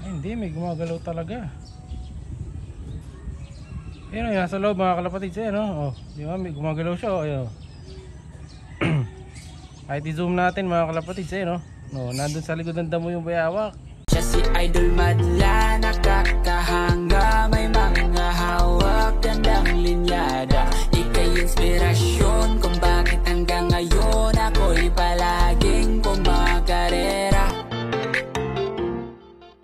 Hindi, may gumagalaw talaga. Ayun, nasa loob mga kalapatids. Ayun, oh. Di ba, may gumagalaw siya. Oh, ayun. Kahit i-zoom natin mga kalapatids. Ayun, oh. No, nandun sa likod ng damo yung bayawak. Siya si Idol Madla, nakakahanga, may mga hawak, gandang linyada. Ika'y inspirasyon kung bakit hanggang ngayon ako'y palaging kumakarera.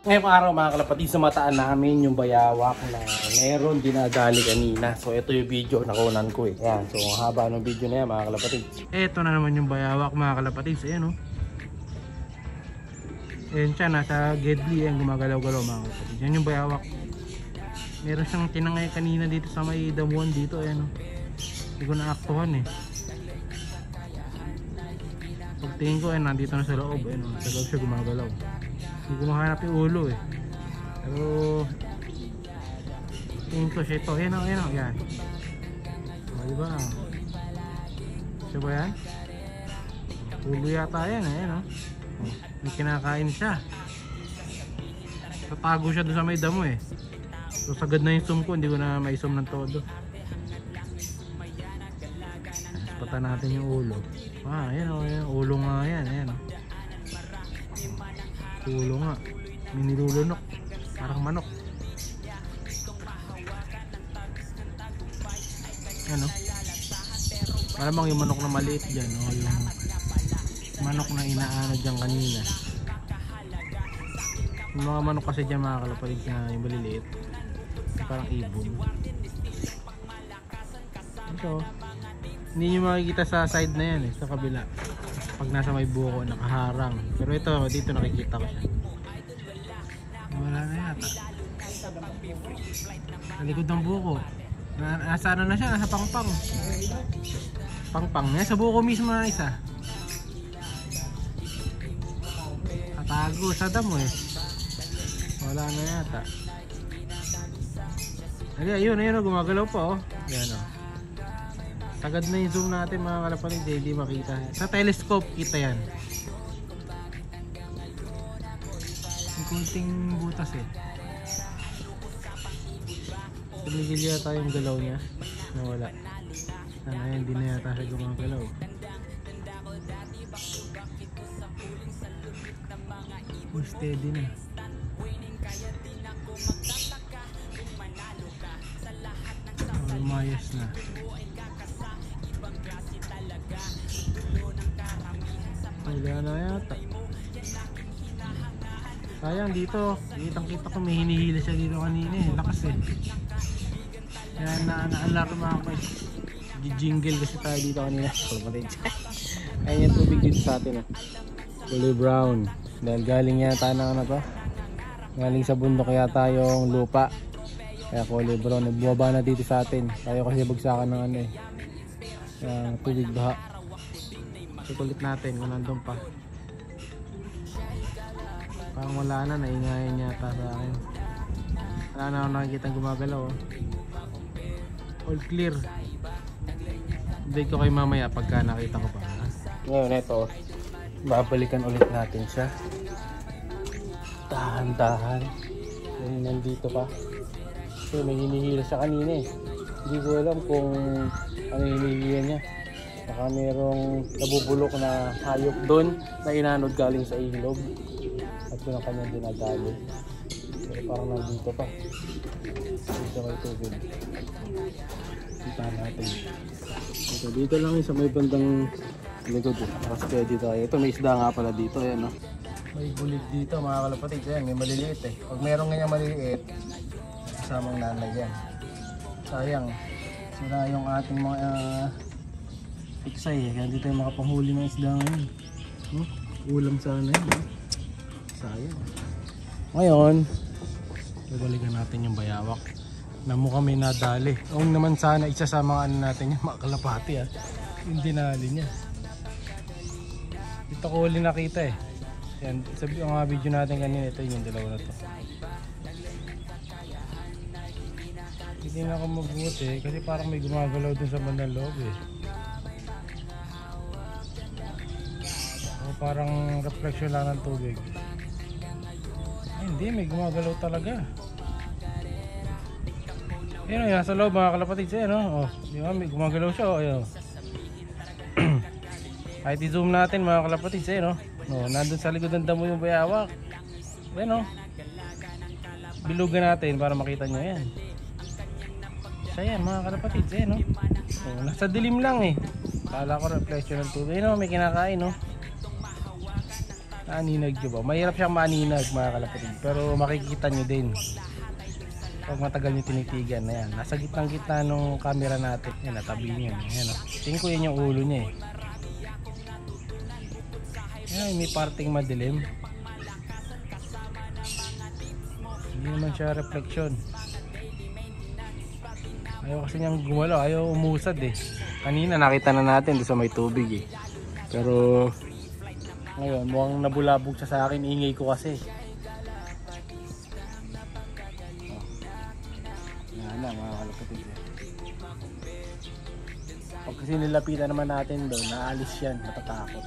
Ngayong araw mga kalapatids, mataan namin yung bayawak na meron dinadali kanina. So ito yung video na kunan ko eh. Ayan, so haba ng video na yan mga kalapatids. Ito na naman yung bayawak mga kalapatids. Ayan oh. Ayan siya, nasa Gedli yan, gumagalaw-galaw mga kalapatids. Yan yung bayawak. Meron siyang tinangay kanina dito sa may damuhan dito. Ayan oh. Hindi ko naaktuhan eh. Pagtingin ko, ayan, nandito na sa loob. Ayan oh, sa loob siya gumagalaw. Hindi ko mahanap yung ulo eh. Pero tingin ko siya ito. Ayan o, ayan o, ayan. O, diba? Siya ba yan? Ulo yata yan, ayan o. May kinakain siya. Tatago siya doon sa may damo eh. So sagad na yung zoom ko, hindi ko na may zoom ng todo. Pata natin yung ulo. Ah, ayan o, ayan. Ulo nga yan, ayan o. Ulo nga, may nilulunok, parang manok. Ano? Malamang yung manok na maliit dyan, o yung manok na inaano dyan kanina. Yung mga manok kasi dyan mga kalapatids na yung maliliit, parang ibon. Ito, hindi nyo makikita sa side na yan eh, sa kabila. Pag nasa may buko, nakaharang. Pero ito, dito nakikita ko siya. Wala na yata. Sa likod ng buko. Nasa ano na siya, nasa pangpang. Pangpang. Nasa buko mismo na isa. Katago sa damo eh. Wala na yata. Ayun, ayun, gumagalaw pa oh. Yan oh. Sagad na yung zoom natin mga kalapatids, hindi makita. Sa telescope kita yan. May kunting butas eh. Tumigil yata yung galaw niya. Nawala. Sana hindi na yata siya gumagalaw. Steady na. Lumayas na. Wala na yata. Sayang dito, kitang-kita ko may hinihila siya dito kanina eh, lakas eh. Kaya na-alarma ako eh. Jingle kasi tayo dito kanina. Ayun yung tubig dito sa atin eh. Kulay brown. Dahil galing yata ng ano to, galing sa bundok yata yung lupa. Kaya kulay brown, nagbuwaba na dito sa atin. Tayo kasi bagsakan ng ano eh, tubig baha. Ikulit natin kung nandun pa. Parang wala na, naingayin yata sa akin. Wala na ako nakikita gumagalaw oh. All clear. Update ko kayo mamaya pagka nakita ko pa. Ngayon ito, babalikan ulit natin siya. Dahan-dahan. Nandito pa. Kasi may hinihila siya kanina eh. Hindi ko alam kung ano hinihila niya. Baka merong nabubulok na hayop doon na inanod galing sa ilog at yun ang kanyang dinadali. Pero parang nandito pa. Dito may tubig. Kita natin. Dito lang yung sa may bandang likod. Nakasteady tayo. Ito may isda nga pala dito. Ayan, no? May bulig dito mga kalapatids. Ayan, may maliliit eh. Pag merong ganyan maliliit, kasamang nanay yan. Sayang. Sira yung ating mga iksay eh, kaya dito yung makapanghuli ng isda ngayon. Ulam sana yun. Sayang. Ngayon, babalikan natin yung bayawak na mukhang may nadali. Ang naman sana isa sa mga ano natin yung mga kalapati ah. Yung dinali niya. Dito ko huli nakita eh. Yan, sabi ang video natin kanina, ito yung dalawa na to. Hindi na ako mabuti kasi parang may gumagalaw dun sa bandang loob eh. Parang reflection lang ng tubig. Hindi, may gumagalaw talaga. Ayun, nasa loob mga kalapatids. Ayun, oh. Di ba, may gumagalaw siya. Oh, ayun. Kahit i-zoom natin mga kalapatids. Ayun, oh. No, nandun sa likod ng damo yung bayawak. Ayun, oh. Bilugan natin para makita nyo yan. Siya yan mga kalapatids. Ayun, oh. Oh, nasa dilim lang eh. Kala ko reflection ng tubig. Ayun, oh, may kinakain, oh. Aninag nyo ba? Mahirap siyang maaninag mga kalapatids. Pero makikita nyo din pag matagal nyo tinitigan na yan. Nasa gitnang-gitna nung camera natin. Yan, natabi nyo. Yan, oh. Tingin ko yan yung ulo niya eh. Yan, may parting madilim. Hindi naman siya reflection. Ayaw kasi niyang gumalaw. Ayaw umusad eh. Kanina nakita na natin doon sa may tubig eh. Pero ngayon mukhang nabulabog siya sa akin. Ingay ko kasi. Yan na mga kalapatids. Pag kasi nilapitan naman natin doon, naalis yan, matatakot.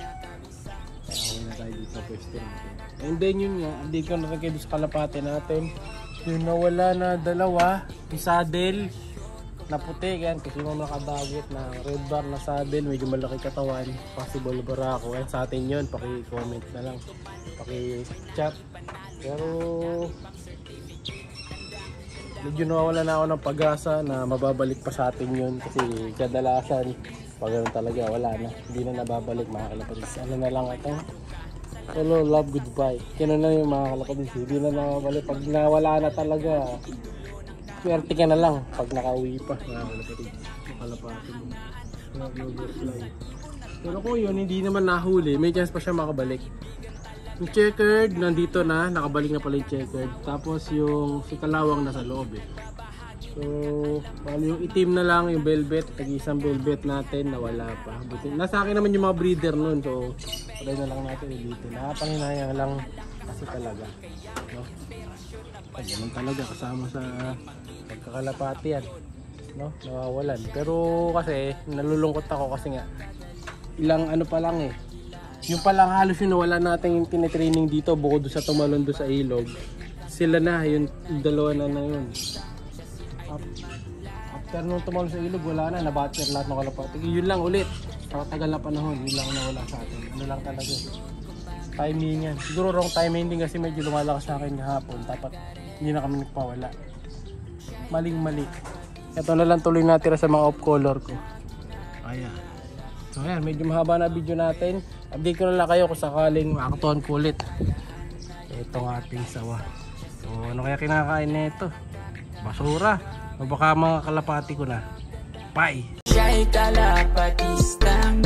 Okay na tayo dito sa pwesto natin. And then yun nga, hindi ko nalagay doon sa kalapate natin. Yung nawala na dalawa, yung saddle na puti yan. Kasi mo nakabagit na red bar na saddle, medyo malaki katawan. Possible barako. Yan sa atin yun, paki-comment na lang, paki-chat. Pero medyo nawawala na ako ng pag-asa na mababalik pa sa atin yun. Kasi kadalasan pag ganun talaga wala na, hindi na nababalik mga kalapatids. Ano na lang ito, hello, love, goodbye. Kaya na yung mga kalapatids, hindi na nababalik. Pag nawala na talaga, swerte ka na lang pag nakauwi pa mga kalapatids. Makalapati mo, no-fly. Pero kung yun hindi naman nahuli, may chance pa siya makabalik. Yung checkered nandito na, nakabalik na pala yung checkered. Tapos yung si kalawang nasa loob eh. So bali yung itim na lang yung velvet, tag-isang velvet natin nawala pa. Buti nasa akin naman yung mga breeder nun, so try na lang natin dito. Nakapanginayang lang kasi talaga, no? Ay, ganun talaga kasama sa pagkakalapati yan, no? Nawawalan. Pero kasi nalulungkot ako kasi nga ilang ano pa lang eh. Yung palang halos yung nawala natin yung tinitraining dito bukod sa tumalon doon sa ilog. Sila na, yung dalawa na yun. After nung tumalon sa ilog, wala na, nabatter lahat ng kalapati. Yun lang ulit, sa tagal na panahon, yun lang nawala sa atin. Ano lang talaga, timing yan. Siguro wrong timing din kasi medyo lumalakas sa akin kahapon. Dapat hindi na kami nagpawala. Maling mali. Ito na lang tuloy natira sa mga off color ko. Ayan. So ayan, medyo mahaba na video natin. Update ko na lang kayo kung sakaling makakatuhan ko ulit itong ating sawa. So ano kaya kinakain nito? Basura o baka mga kalapati ko na. Bye! Siya'y kalapatistang